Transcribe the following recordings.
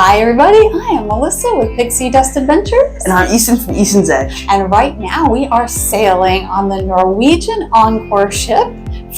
Hi everybody, I am Melissa with Pixie Dust Adventures. And I'm Ethan from Ethan's Edge. And right now we are sailing on the Norwegian Encore ship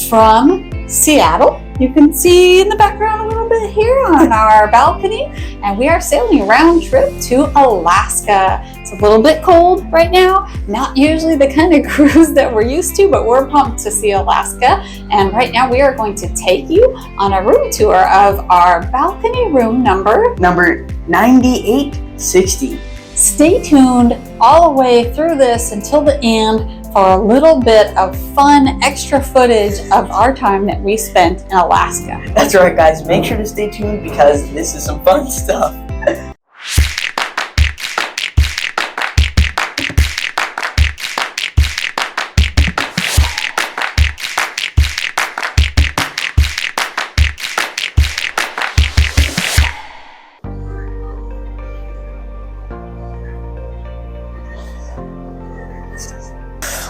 from Seattle. You can see in the background a little bit here on our balcony. And we are sailing round trip to Alaska. It's a little bit cold right now. Not usually the kind of cruise that we're used to, but we're pumped to see Alaska. And right now we are going to take you on a room tour of our balcony room number 9860. Stay tuned all the way through this until the end for a little bit of fun extra footage of our time that we spent in Alaska. That's right, guys. Make sure to stay tuned because this is some fun stuff.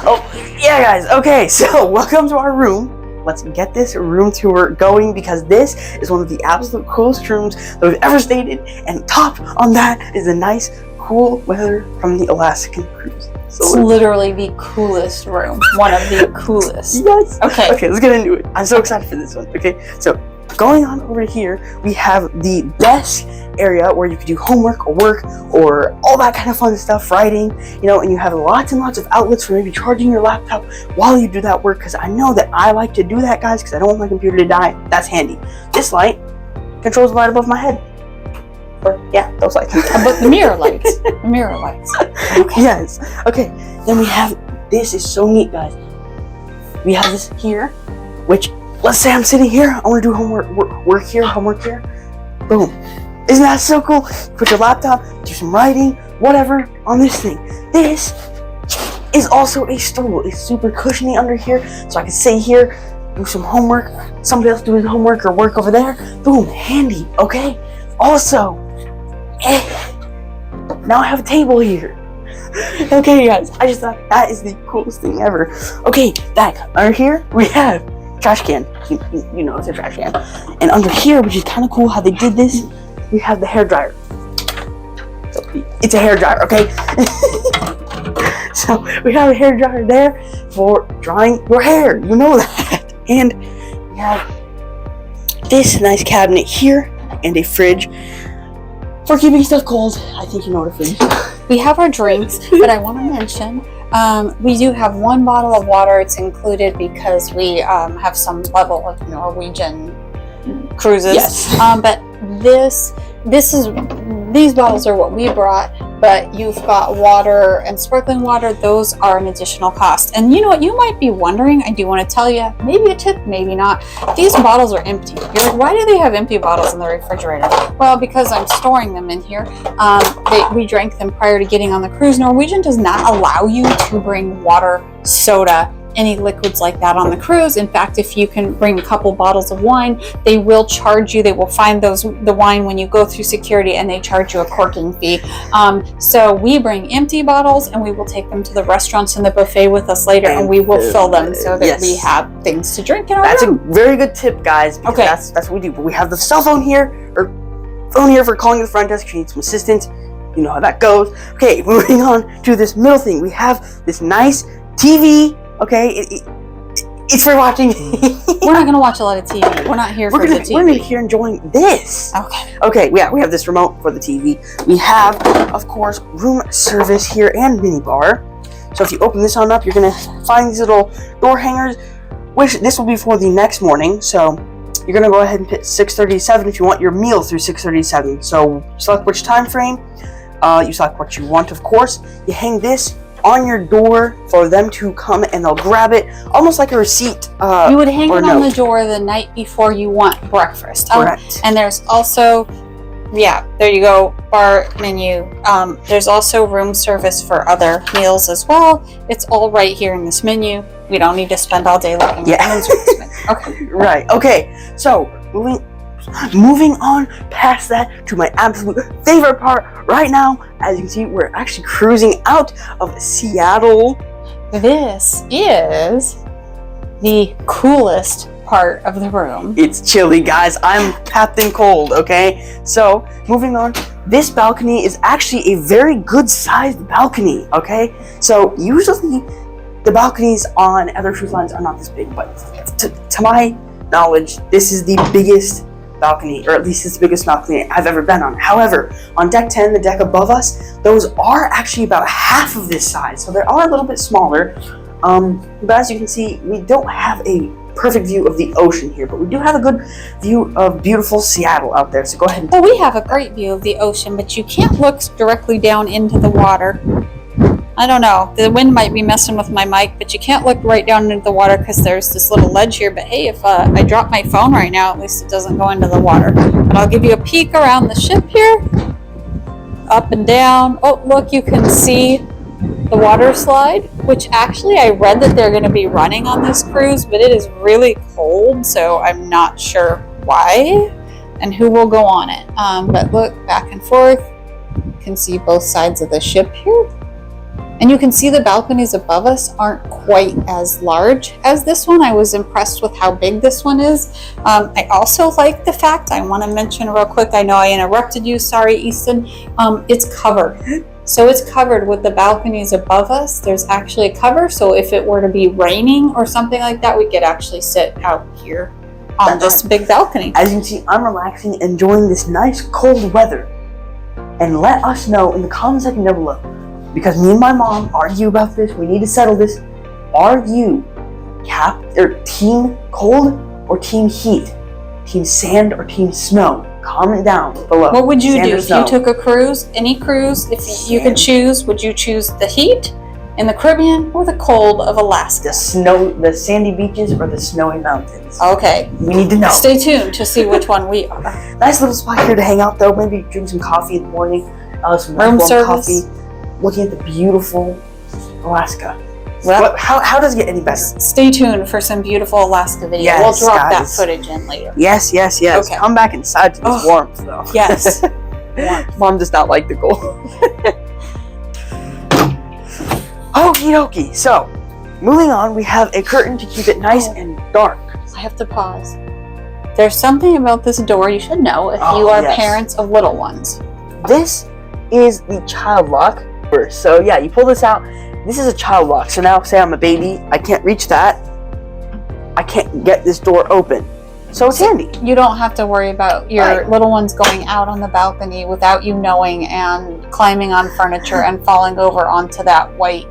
Oh, yeah, guys. Okay, so welcome to our room. Let's get this room tour going because this is one of the absolute coolest rooms that we've ever stayed in. And topped on that is the nice, cool weather from the Alaskan cruise. So It's literally the coolest room. One of the coolest. Yes. Okay. Okay, let's get into it. I'm so excited for this one. Okay, so going on over here, we have the desk area where you could do homework or work or all that kind of fun stuff, writing, you know, and you have lots and lots of outlets for maybe charging your laptop while you do that work, because I know that I like to do that, guys, because I don't want my computer to die. That's handy. This light controls the light above my head. Or, yeah, those lights. But the mirror lights. The mirror lights. Okay. Yes. Okay, then we have, this is so neat, guys. We have this here, which, let's say I'm sitting here, I want to do homework here. Boom. Isn't that so cool? Put your laptop, do some writing, whatever, on this thing. This is also a stool. It's super cushiony under here, so I can sit here, do some homework, somebody else do his homework or work over there. Boom, handy, okay? Also, now I have a table here. Okay, guys, I just thought that is the coolest thing ever. Okay, back under here, we have trash can. You know it's a trash can. And under here, which is kind of cool how they did this, we have the hair dryer. So it's a hair dryer, okay? So we have a hair dryer there for drying your hair. You know that. And we have this nice cabinet here and a fridge for keeping stuff cold. I think you know what a fridge is. We have our drinks, but I want to mention we do have one bottle of water. It's included because we have some level of Norwegian cruises. Yes. But these bottles are what we brought, but you've got water and sparkling water. Those are an additional cost. And you know what? You might be wondering, I do want to tell you, maybe a tip, maybe not. These bottles are empty. You're like, why do they have empty bottles in the refrigerator? Well, because I'm storing them in here. We drank them prior to getting on the cruise. Norwegian does not allow you to bring water, soda, any liquids like that on the cruise. In fact, if you can bring a couple bottles of wine, they will charge you. They will find the wine when you go through security, and they charge you a corking fee. So we bring empty bottles, and we will take them to the restaurants and the buffet with us later, and we will fill them so that we have things to drink in our That's room. a very good tip, guys. Because Okay. that's what we do. But we have the cell phone here, or phone here for calling the front desk if you need some assistance. You know how that goes. Okay, moving on to this middle thing. We have this nice TV. Okay, it's for watching. We're not going to watch a lot of TV. We're not here for the TV. We're here enjoying this. Okay. Okay, we have this remote for the TV. We have, of course, room service here and mini bar. So if you open this on up, you're gonna find these little door hangers, which this will be for the next morning. So you're gonna go ahead and hit 6:37 if you want your meal through 6:37. So select which time frame. You select what you want, of course. You hang this on your door for them to come and they'll grab it, almost like a receipt. You would hang it on the door the night before you want breakfast. Correct. And there's also, there you go, bar menu. There's also room service for other meals as well. It's all right here in this menu. We don't need to spend all day looking at room service menu. Okay. Right. Okay. So moving on past that to my absolute favorite part right now. As you can see, we're actually cruising out of Seattle. This is the coolest part of the room. It's chilly, guys. I'm Captain Cold, okay? So, moving on. This balcony is actually a very good-sized balcony, okay? So, usually, the balconies on other cruise lines are not this big, but to my knowledge, this is the biggest balcony, or at least it's the biggest balcony I've ever been on. However, on deck 10, the deck above us, those are actually about half of this size, so they are a little bit smaller. But as you can see, we don't have a perfect view of the ocean here, but we do have a good view of beautiful Seattle out there, so go ahead and... Well, we have a great view of the ocean, but you can't look directly down into the water. I don't know, the wind might be messing with my mic, but you can't look right down into the water because there's this little ledge here. But hey, if I drop my phone right now, at least it doesn't go into the water. But I'll give you a peek around the ship here, up and down. Oh, look, you can see the water slide, which actually I read that they're going to be running on this cruise, but it is really cold, so I'm not sure why and who will go on it. But look, back and forth. You can see both sides of the ship here. And you can see the balconies above us aren't quite as large as this one. I was impressed with how big this one is. I also like the fact, I want to mention real quick, I know I interrupted you, sorry Easton, it's covered. So it's covered with the balconies above us. There's actually a cover, so if it were to be raining or something like that, we could actually sit out here on this big balcony. As you can see, I'm relaxing, enjoying this nice cold weather. And let us know in the comment section down below, because me and my mom argue about this. We need to settle this. Are you team cold or team heat? Team sand or team snow? Comment down below. What would you do if you took a cruise, any cruise, if you could choose? Would you choose the heat in the Caribbean or the cold of Alaska? The sandy beaches or the snowy mountains? Okay. We need to know. Stay tuned to see which one we are. Nice little spot here to hang out though. Maybe drink some coffee in the morning. Some room warm service. Coffee. Looking at the beautiful Alaska. Well, how does it get any better? Stay tuned for some beautiful Alaska video. Yes, we'll drop guys. that footage in later. Yes. Okay. Come back inside to this warmth, though. Yes. Mom does not like the cold. Okie dokie. So, moving on, we have a curtain to keep it nice and dark. I have to pause. There's something about this door you should know if you are parents of little ones. This is the child lock. So yeah, you pull this out. This is a child lock. So now, say I'm a baby, I can't reach that. I can't get this door open. So it's handy. You don't have to worry about your little ones going out on the balcony without you knowing and climbing on furniture and falling over onto that white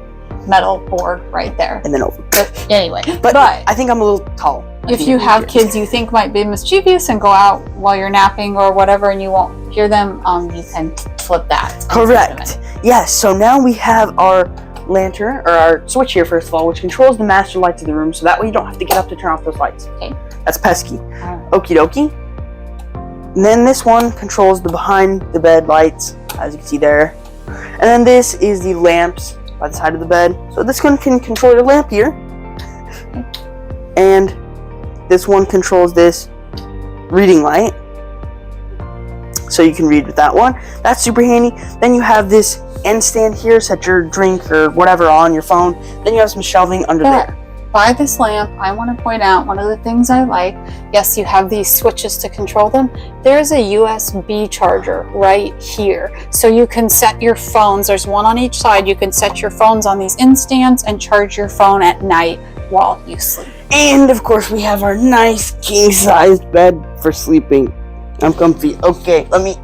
metal board right there. And then over. But anyway, but I think I'm a little tall. If you have kids you think might be mischievous and go out while you're napping or whatever and you won't hear them, you can flip that. Correct. Yes, so now we have our lantern, or our switch here first of all, which controls the master lights of the room, so that way you don't have to get up to turn off those lights. Okay. That's pesky. Okie dokie. And then this one controls the behind the bed lights, as you can see there. And then this is the lamps by the side of the bed. So this one can control your lamp here. And this one controls this reading light. So you can read with that one. That's super handy. Then you have this end stand here, set your drink or whatever on your phone. Then you have some shelving under there. By this lamp, I want to point out one of the things I like. Yes, you have these switches to control them. There's a USB charger right here. So you can set your phones. There's one on each side. You can set your phones on these end stands and charge your phone at night while you sleep. And of course, we have our nice king-sized bed for sleeping. I'm comfy. Okay, let me...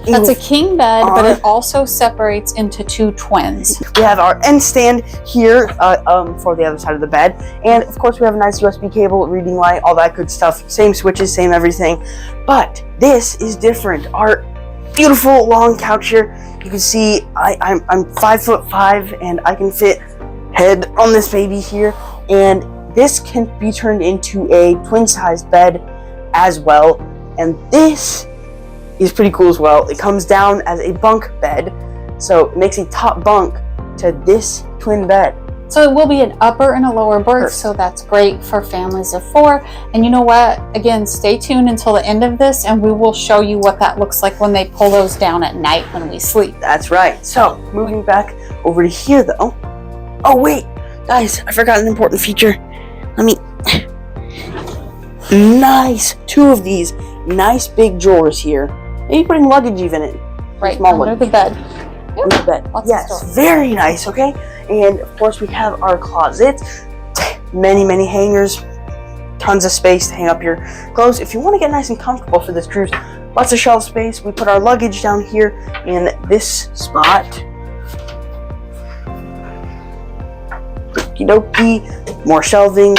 That's a king bed, but it also separates into two twins. We have our end stand here for the other side of the bed. And of course, we have a nice USB cable, reading light, all that good stuff. Same switches, same everything. But this is different. Our beautiful long couch here. You can see I'm 5'5" and I can fit head on this baby here. And this can be turned into a twin-sized bed as well. And this is pretty cool as well. It comes down as a bunk bed, so it makes a top bunk to this twin bed. So it will be an upper and a lower berth, so that's great for families of 4. And you know what? Again, stay tuned until the end of this, and we will show you what that looks like when they pull those down at night when we sleep. That's right. So, moving back over to here, though. Oh, wait. Guys, I forgot an important feature. nice 2 of these nice big drawers here. Maybe putting luggage even in. Right Small under luggage. the bed. Under the bed. Lots of Yes, storage. very nice. Okay, and of course we have our closets. Many hangers. Tons of space to hang up your clothes. If you want to get nice and comfortable for this cruise, lots of shelf space. We put our luggage down here in this spot. Okie dokie. More shelving.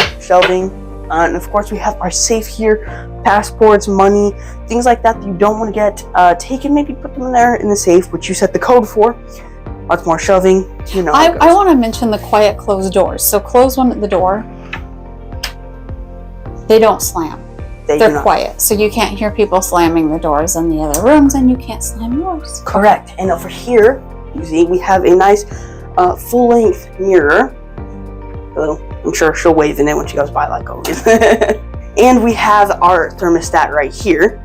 And of course we have our safe here, passports, money, things like that you don't want to get taken. Maybe put them in there in the safe, which you set the code for. Lots more shelving. You know. I want to mention the quiet closed doors. So close one at the door. They don't slam. They're quiet, so you can't hear people slamming the doors in the other rooms, and you can't slam yours. Correct. And over here, you see, we have a nice full-length mirror. So I'm sure she'll wave in it when she goes by, like always. And we have our thermostat right here.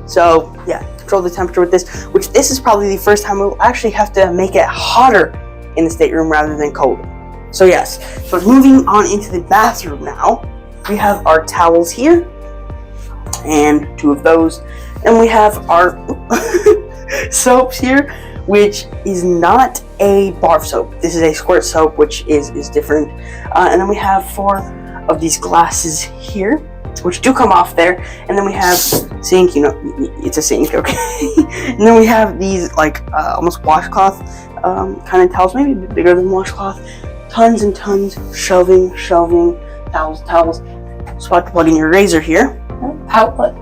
So yeah, control the temperature with this. Which this is probably the first time we'll actually have to make it hotter in the stateroom rather than colder. So yes. So moving on into the bathroom now. We have our towels here, and 2 of those, and we have our soaps here, which is not a bar soap. This is a squirt soap, which is different. And then we have 4 of these glasses here, which do come off there. And then we have sink. You know, it's a sink, okay. And then we have these like almost washcloth kind of towels, maybe a bit bigger than washcloth. Tons and tons, shelving, towels. Spot to plug in your razor here. Outlet.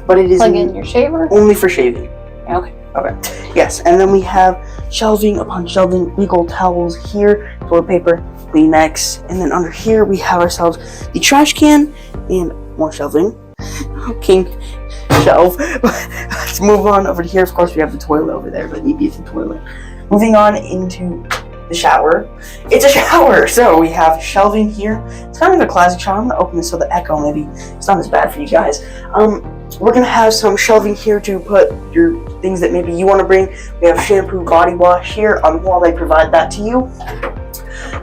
But it is Plug in your shaver. only for shaving. Okay. Yes, and then we have shelving upon shelving, big old towels here, toilet paper, Kleenex, and then under here we have ourselves the trash can and more shelving. King shelf. Let's move on over to here. Of course, we have the toilet over there, but you get the toilet. Moving on into the shower. It's a shower, so we have shelving here. It's kind of a classic shower. I'm gonna open this so the echo maybe it's not as bad for you guys. We're gonna have some shelving here to put your things that maybe you want to bring. We have shampoo, body wash here on the wall. They provide that to you.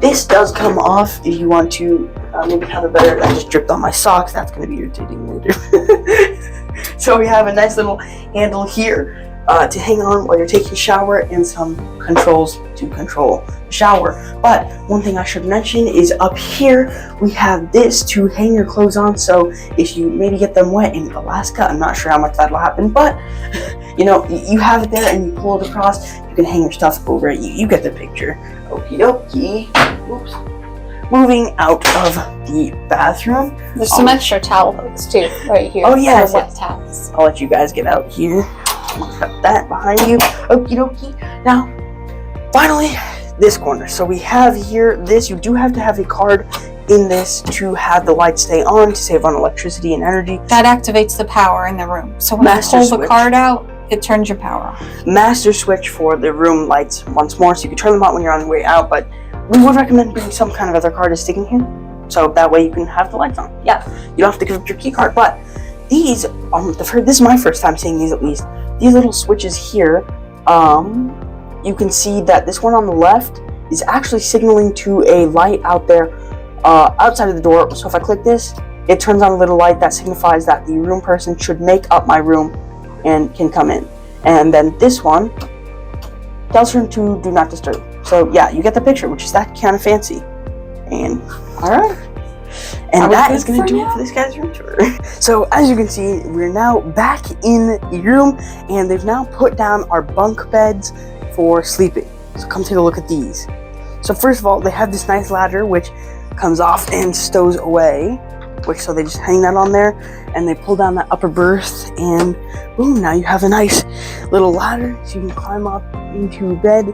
This does come off if you want to maybe have a better. I just dripped on my socks. That's gonna be irritating later. So we have a nice little handle here to hang on while you're taking a shower, and some controls to control the shower. But one thing I should mention is up here we have this to hang your clothes on, so if you maybe get them wet in Alaska, I'm not sure how much that'll happen, but you know, you have it there and you pull it across, you can hang your stuff over it. You get the picture. Okie dokie. Oops. Moving out of the bathroom. There's some extra towel hooks too, right here. Oh yeah, for wet towels. I'll let you guys get out here. Got that behind you. Okie dokie. Now, finally, this corner. So we have here this. You do have to have a card in this to have the lights stay on, to save on electricity and energy. That activates the power in the room. So when Master you pull the switch. card out, it turns your power off. Master switch for the room lights once more, so you can turn them on when you're on your way out, but we would recommend bringing some kind of other card to stick in here, so that way you can have the lights on. Yeah, you don't have to give up your key card, but these, this is my first time seeing these at least. These little switches here, you can see that this one on the left is actually signaling to a light out there outside of the door. So if I click this, it turns on a little light that signifies that the room person should make up my room and can come in. And then this one tells him to do not disturb. So yeah, you get the picture, which is that kind of fancy. And alright. And that is going to do it for this guy's room tour. So as you can see, we're now back in the room, and they've now put down our bunk beds for sleeping. So come take a look at these. So first of all, they have this nice ladder which comes off and stows away, so they just hang that on there, and they pull down that upper berth, and boom, now you have a nice little ladder so you can climb up into bed,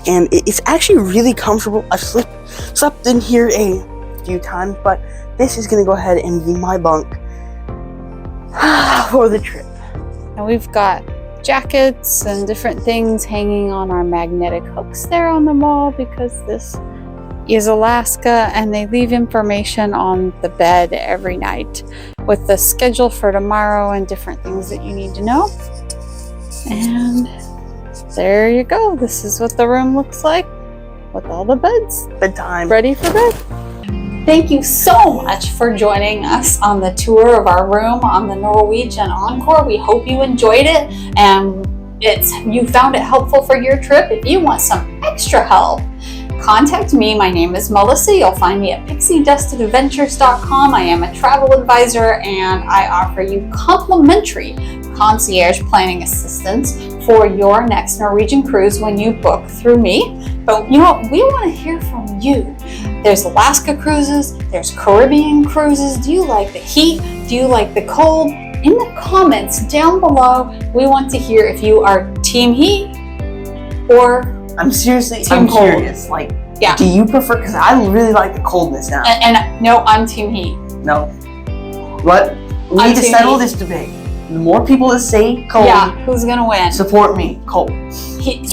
and it's actually really comfortable. I've slept in here a few times, but this is going to go ahead and be my bunk for the trip. And we've got jackets and different things hanging on our magnetic hooks there on the wall, because this is Alaska, and they leave information on the bed every night with the schedule for tomorrow and different things that you need to know. And there you go. This is what the room looks like with all the beds. Bedtime. Ready for bed. thank you so much for joining us on the tour of our room on the Norwegian Encore. We hope you enjoyed it and you found it helpful for your trip. If you want some extra help, contact me. My name is Melissa. You'll find me at pixiedustedadventures.com. I am a travel advisor and I offer you complimentary concierge planning assistance for your next Norwegian cruise when you book through me. But you know what? We want to hear from you. There's Alaska cruises, there's Caribbean cruises. Do you like the heat? Do you like the cold? In the comments down below, we want to hear if you are team heat or I'm seriously, team I'm cold. curious. Like, Yeah. do you prefer? Because I really like the coldness now. And no, I'm team heat. No. What? We I'm need to team settle heat. this debate. The more people that say cold, Yeah, who's gonna win? support me. Cold. Heat.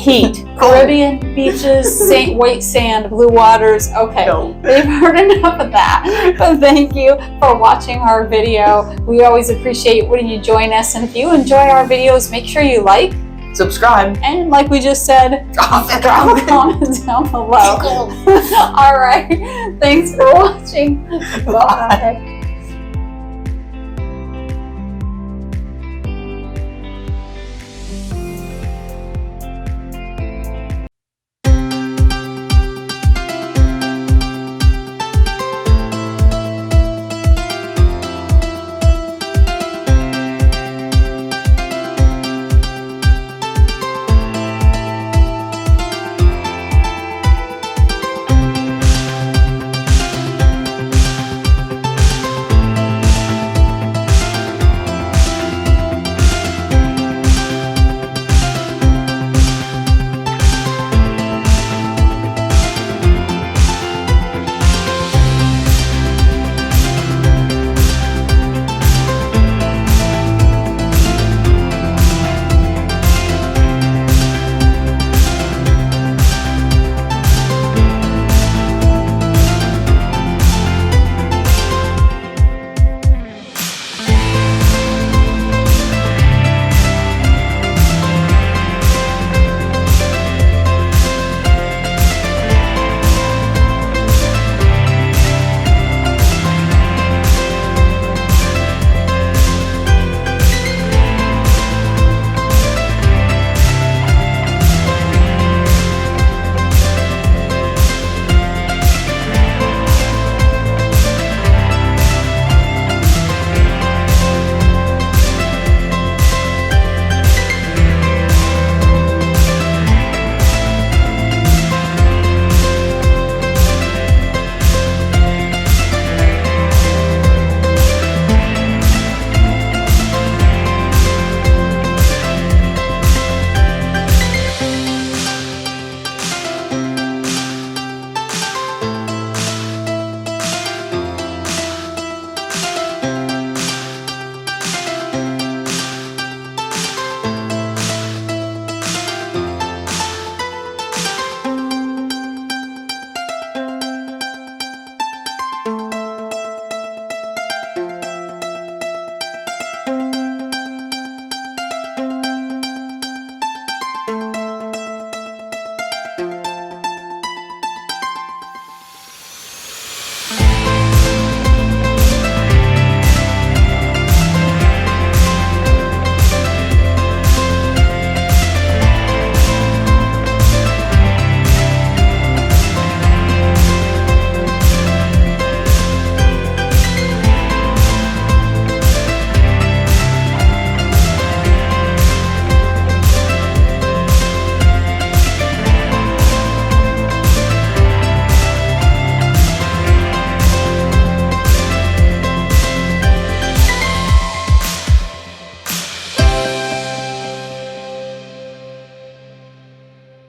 Cold. Caribbean beaches, white sand, blue waters. Okay, No. they've heard enough of that. But thank you for watching our video. We always appreciate when you join us. And if you enjoy our videos, make sure you like. Subscribe. And like we just said, Drop it. drop a comment down below. All right. Thanks for watching. Bye.